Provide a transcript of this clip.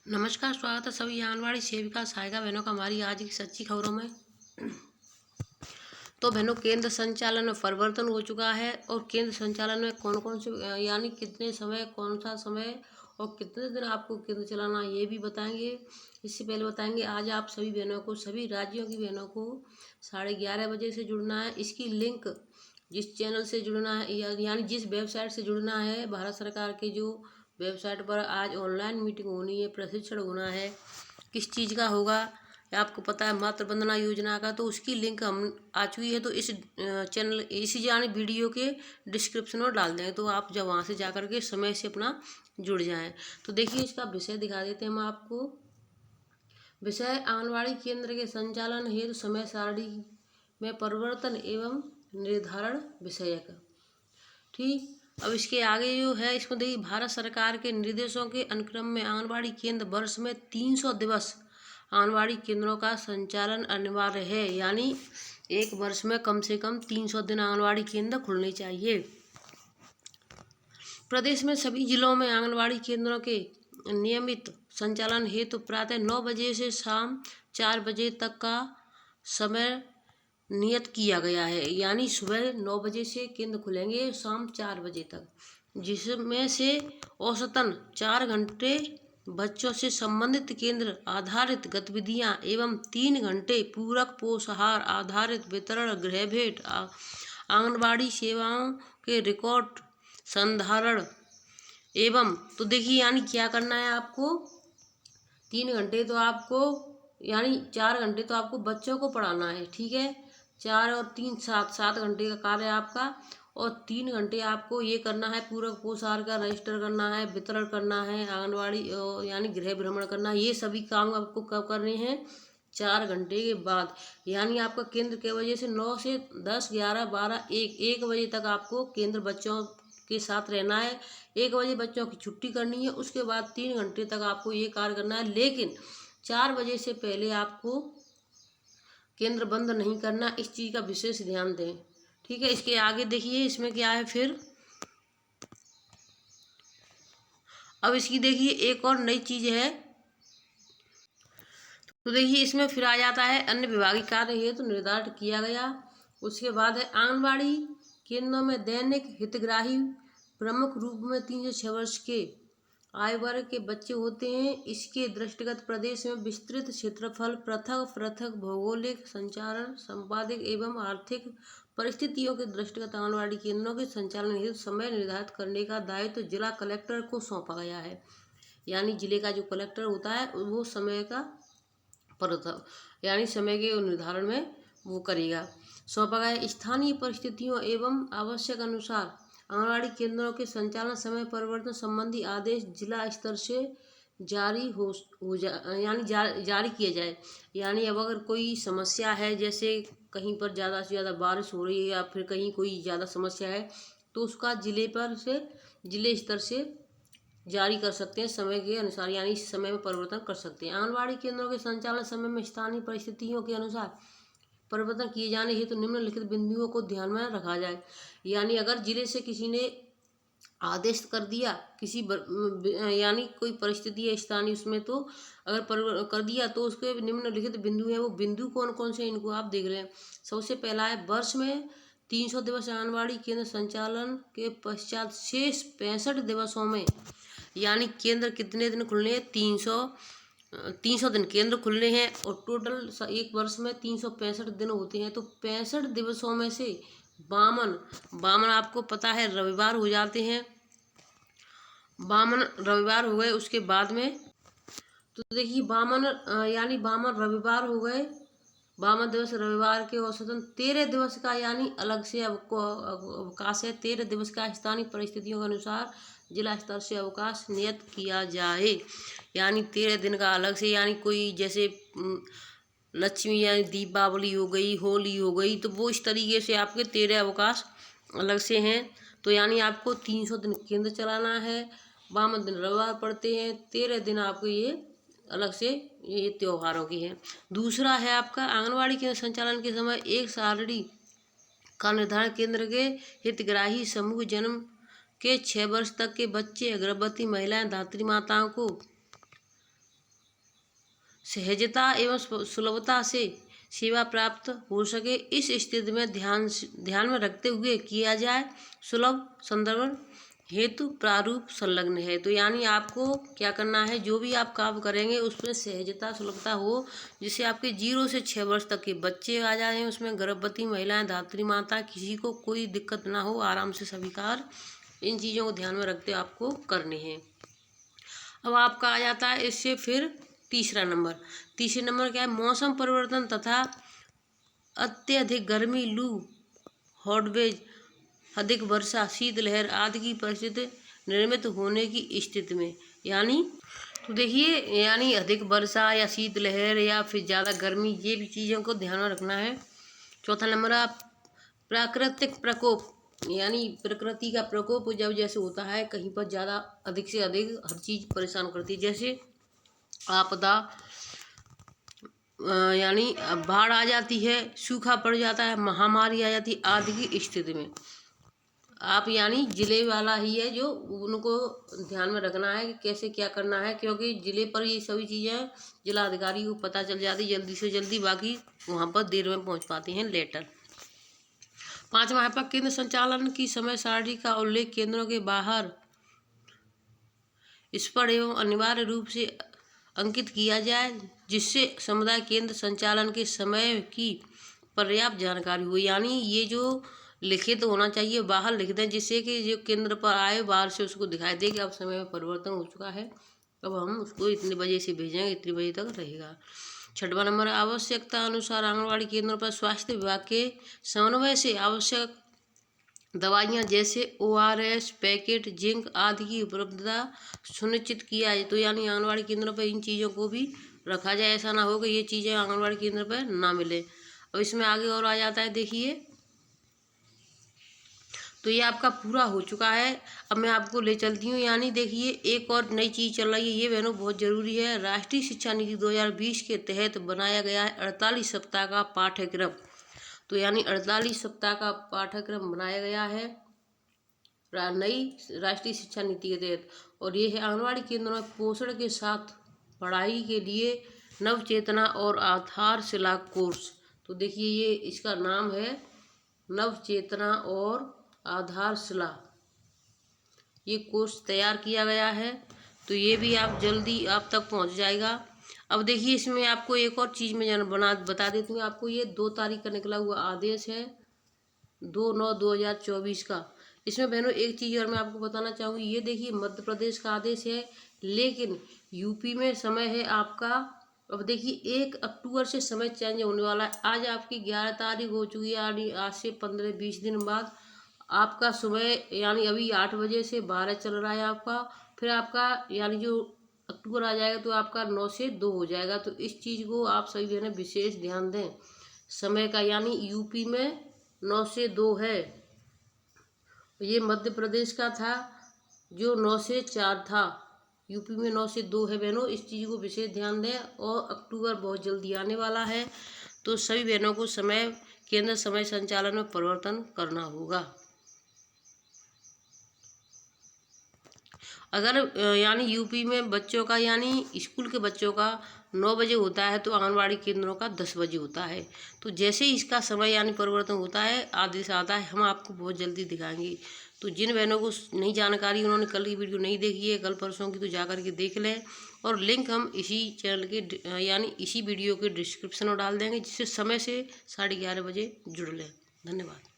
नमस्कार, स्वागत है सभी आंगनवाड़ी सेविका सहायिका बहनों का हमारी आज की सच्ची खबरों में। तो बहनों, केंद्र संचालन में परिवर्तन हो चुका है और केंद्र संचालन में कौन कौन से यानी कितने समय, कौन सा समय और कितने दिन आपको केंद्र चलाना ये भी बताएंगे। इससे पहले बताएंगे आज आप सभी बहनों को, सभी राज्यों की बहनों को 11:30 बजे से जुड़ना है। इसकी लिंक जिस चैनल से जुड़ना है यानी जिस वेबसाइट से जुड़ना है, भारत सरकार के जो वेबसाइट पर आज ऑनलाइन मीटिंग होनी है, प्रशिक्षण होना है, किस चीज़ का होगा आपको पता है, मातृ वंदना योजना का, तो उसकी लिंक हम आ चुकी है। तो इस चैनल इसी यानी वीडियो के डिस्क्रिप्शन में डाल देंगे, तो आप जब वहाँ से जा कर के समय से अपना जुड़ जाएं। तो देखिए, इसका विषय दिखा देते हैं हम आपको। विषय आंगनवाड़ी केंद्र के संचालन हेतु समय सारणी में परिवर्तन एवं निर्धारण विषयक। ठीक, अब इसके आगे जो है, इसमें देखिए, भारत सरकार के निर्देशों के अनुक्रम में आंगनबाड़ी केंद्र वर्ष में 300 दिवस आंगनबाड़ी केंद्रों का संचालन अनिवार्य है। यानी एक वर्ष में कम से कम 300 दिन आंगनबाड़ी केंद्र खुलने चाहिए। प्रदेश में सभी जिलों में आंगनबाड़ी केंद्रों के नियमित संचालन हेतु प्रातः 9 बजे से शाम 4 बजे तक का समय नियत किया गया है। यानी सुबह 9 बजे से केंद्र खुलेंगे, शाम 4 बजे तक, जिसमें से औसतन 4 घंटे बच्चों से संबंधित केंद्र आधारित गतिविधियां एवं 3 घंटे पूरक पोषाहार आधारित वितरण, गृह भेंट, आंगनबाड़ी सेवाओं के रिकॉर्ड संधारण एवं। तो देखिए, यानी क्या करना है आपको, 3 घंटे तो आपको यानी 4 घंटे तो आपको बच्चों को पढ़ाना है, ठीक है। 4 और 3 7 घंटे का कार्य है आपका, और 3 घंटे आपको ये करना है, पूरक पोषाहार का रजिस्टर करना है, वितरण करना है, आंगनबाड़ी यानी गृह भ्रमण करना है। ये सभी काम आपको कब करने हैं, 4 घंटे के बाद। यानी आपका केंद्र के बजे से 9 से 10, 11, 12, 1 बजे तक आपको केंद्र बच्चों के साथ रहना है। 1 बजे बच्चों की छुट्टी करनी है, उसके बाद 3 घंटे तक आपको ये कार्य करना है। लेकिन 4 बजे से पहले आपको केंद्र बंद नहीं करना, इस चीज़ का विशेष ध्यान दें, ठीक है। इसके आगे देखिए, इसमें क्या है फिर। अब इसकी देखिए एक और नई चीज़ है। तो देखिए, इसमें फिर आ जाता है अन्य विभागीय कार्य हेतु तो निर्धारित किया गया। उसके बाद है आंगनबाड़ी केंद्रों में दैनिक हितग्राही प्रमुख रूप में 3 से 6 वर्ष के आयु वर्ग के बच्चे होते हैं। इसके दृष्टिगत प्रदेश में विस्तृत क्षेत्रफल, पृथक पृथक भौगोलिक संचारण, संपादिक एवं आर्थिक परिस्थितियों के दृष्टिगत आंगनबाड़ी केंद्रों के संचालन हेतु समय निर्धारित करने का दायित्व जिला कलेक्टर को सौंपा गया है। यानी जिले का जो कलेक्टर होता है वो समय का यानी समय के निर्धारण में वो करेगा, सौंपा गया। स्थानीय परिस्थितियों एवं आवश्यक अनुसार आंगनबाड़ी केंद्रों के संचालन समय परिवर्तन संबंधी आदेश जिला स्तर से जारी जारी किया जाए। यानी अब अगर कोई समस्या है, जैसे कहीं पर ज़्यादा से ज़्यादा बारिश हो रही है या फिर कहीं कोई ज़्यादा समस्या है, तो उसका जिले स्तर से जारी कर सकते हैं समय के अनुसार, यानी समय में परिवर्तन कर सकते हैं। आंगनबाड़ी केंद्रों के संचालन समय में स्थानीय परिस्थितियों के अनुसार परिवर्तन किए जाने हेतु निम्नलिखित बिंदुओं को ध्यान में रखा जाए। यानी अगर जिले से किसी ने आदेश कर दिया, यानी कोई परिस्थिति है स्थानीय, उसमें तो अगर कर दिया तो उसके निम्नलिखित बिंदु हैं। वो बिंदु कौन कौन से, इनको आप देख रहे हैं। सबसे पहला है, वर्ष में 300 दिवस आंगनबाड़ी केंद्र संचालन के पश्चात शेष 65 दिवसों में, यानी केंद्र कितने दिन खुलने हैं, 300 दिन केंद्र खुलने हैं, और टोटल एक वर्ष में 365 दिन होते हैं। तो 65 दिवसों में से 52 आपको पता है रविवार हो जाते हैं। 52 रविवार हो गए, उसके बाद में तो देखिए 52 रविवार हो गए। 52 दिवस रविवार के औसतन 13 दिवस का यानी अलग से अवकाश है। 13 दिवस का स्थानीय परिस्थितियों के अनुसार जिला स्तर से अवकाश नियत किया जाए। यानी 13 दिन का अलग से, यानी कोई जैसे लक्ष्मी यानी दीपावली हो गई, होली हो गई, तो वो इस तरीके से आपके 13 अवकाश अलग से हैं। तो यानी आपको 300 दिन केंद्र चलाना है, 52 दिन रविवार पड़ते हैं, 13 दिन आपको ये अलग से ये त्योहारों की है। दूसरा है आपका आंगनबाड़ी केंद्र संचालन के समय एक सारणी का निर्धारण। केंद्र के हितग्राही समूह जन्म के 6 वर्ष तक के बच्चे, गर्भवती महिलाएं, धात्री माताओं को सहजता एवं सुलभता से सेवा प्राप्त हो सके, इस स्थिति में ध्यान में रखते हुए किया जाए। सुलभ संदर्भ हेतु प्रारूप संलग्न है। तो यानी आपको क्या करना है, जो भी आप काम करेंगे उसमें सहजता सुलभता हो, जिससे आपके 0 से 6 वर्ष तक के बच्चे आ जाएं, उसमें गर्भवती महिलाएं, धात्री माता, किसी को कोई दिक्कत ना हो, आराम से सभी कार्य इन चीज़ों को ध्यान में रखते आपको करने हैं। अब आपका आ जाता है इससे फिर तीसरे नंबर क्या है, मौसम परिवर्तन तथा अत्यधिक गर्मी, लू, हॉटवेज, अधिक वर्षा, शीतलहर आदि की परिस्थिति निर्मित होने की स्थिति में, यानी तो देखिए यानी अधिक वर्षा या शीतलहर या फिर ज़्यादा गर्मी, ये भी चीज़ों को ध्यान में रखना है। चौथा नंबर आप प्राकृतिक प्रकोप, यानी प्रकृति का प्रकोप जब जैसे होता है, कहीं पर ज़्यादा अधिक से अधिक हर चीज़ परेशान करती है, जैसे आपदा, यानी बाढ़ आ जाती है, सूखा पड़ जाता है, महामारी आ जाती है आदि की स्थिति में आप यानी जिले वाला ही है जो उनको ध्यान में रखना है कि कैसे क्या करना है, क्योंकि जिले पर ये सभी चीज़ें जिला अधिकारी को पता चल जाती जल्दी से जल्दी, बाकी वहाँ पर देर में पहुँच पाती हैं लेटर। 5वां है पर केंद्र संचालन की समय सारणी का उल्लेख केंद्रों के बाहर स्पष्ट एवं अनिवार्य रूप से अंकित किया जाए, जिससे समुदाय केंद्र संचालन के समय की पर्याप्त जानकारी हो। यानी ये जो लिखित तो होना चाहिए, बाहर लिख दें, जिससे कि जो केंद्र पर आए बाहर से उसको दिखाई दे कि अब समय में परिवर्तन हो चुका है, अब हम उसको इतने बजे से भेजेंगे, इतने बजे तक रहेगा। 6वां नंबर, आवश्यकता अनुसार आंगनबाड़ी केंद्रों पर स्वास्थ्य विभाग के समन्वय से आवश्यक दवाइयाँ जैसे ORS पैकेट, जिंक आदि की उपलब्धता सुनिश्चित किया जाए। तो यानी आंगनबाड़ी केंद्रों पर इन चीज़ों को भी रखा जाए, ऐसा ना हो कि ये चीज़ें आंगनबाड़ी केंद्र पर ना मिले। अब इसमें आगे और आ जाता है, देखिए तो ये आपका पूरा हो चुका है। अब मैं आपको ले चलती हूँ, यानी देखिए एक और नई चीज़ चल रही है, ये बहनों बहुत ज़रूरी है। राष्ट्रीय शिक्षा नीति 2020 के तहत बनाया गया है 48 सप्ताह का पाठ्यक्रम। तो यानी 48 सप्ताह का पाठ्यक्रम बनाया गया है नई राष्ट्रीय शिक्षा नीति के तहत, और ये है आंगनबाड़ी केंद्रों में पोषण के साथ पढ़ाई के लिए नव चेतना और आधारशिला कोर्स। तो देखिए ये इसका नाम है नव चेतना और आधारशिला, ये कोर्स तैयार किया गया है। तो ये भी आप जल्दी आप तक पहुंच जाएगा। अब देखिए इसमें आपको एक और चीज़ मैं बता देती हूँ आपको, ये 2 तारीख का निकला हुआ आदेश है 2/9/2024 का। इसमें बहनों एक चीज़ और मैं आपको बताना चाहूँगी, ये देखिए मध्य प्रदेश का आदेश है, लेकिन यूपी में समय है आपका, अब देखिए 1 अक्टूबर से समय चेंज होने वाला है। आज आपकी 11 तारीख हो चुकी है, यानी आज से 15-20 दिन बाद आपका सुबह यानी अभी 8 बजे से 12 चल रहा है आपका, फिर आपका यानी जो अक्टूबर आ जाएगा तो आपका 9 से 2 हो जाएगा। तो इस चीज़ को आप सभी बहनें विशेष ध्यान दें समय का, यानी यूपी में 9 से 2 है, ये मध्य प्रदेश का था जो 9 से 4 था, यूपी में 9 से 2 है बहनों, इस चीज़ को विशेष ध्यान दें। और अक्टूबर बहुत जल्दी आने वाला है, तो सभी बहनों को समय केंद्र समय संचालन में परिवर्तन करना होगा। अगर यानी यूपी में बच्चों का यानी स्कूल के बच्चों का 9 बजे होता है, तो आंगनबाड़ी केंद्रों का 10 बजे होता है। तो जैसे ही इसका समय यानी परिवर्तन होता है, आदेश आता है, हम आपको बहुत जल्दी दिखाएंगे। तो जिन बहनों को नहीं जानकारी, उन्होंने कल की वीडियो नहीं देखी है, कल परसों की, तो जा कर के देख लें, और लिंक हम इसी चैनल के यानी इसी वीडियो के डिस्क्रिप्शन में डाल देंगे, जिससे समय से 11:30 बजे जुड़ लें। धन्यवाद।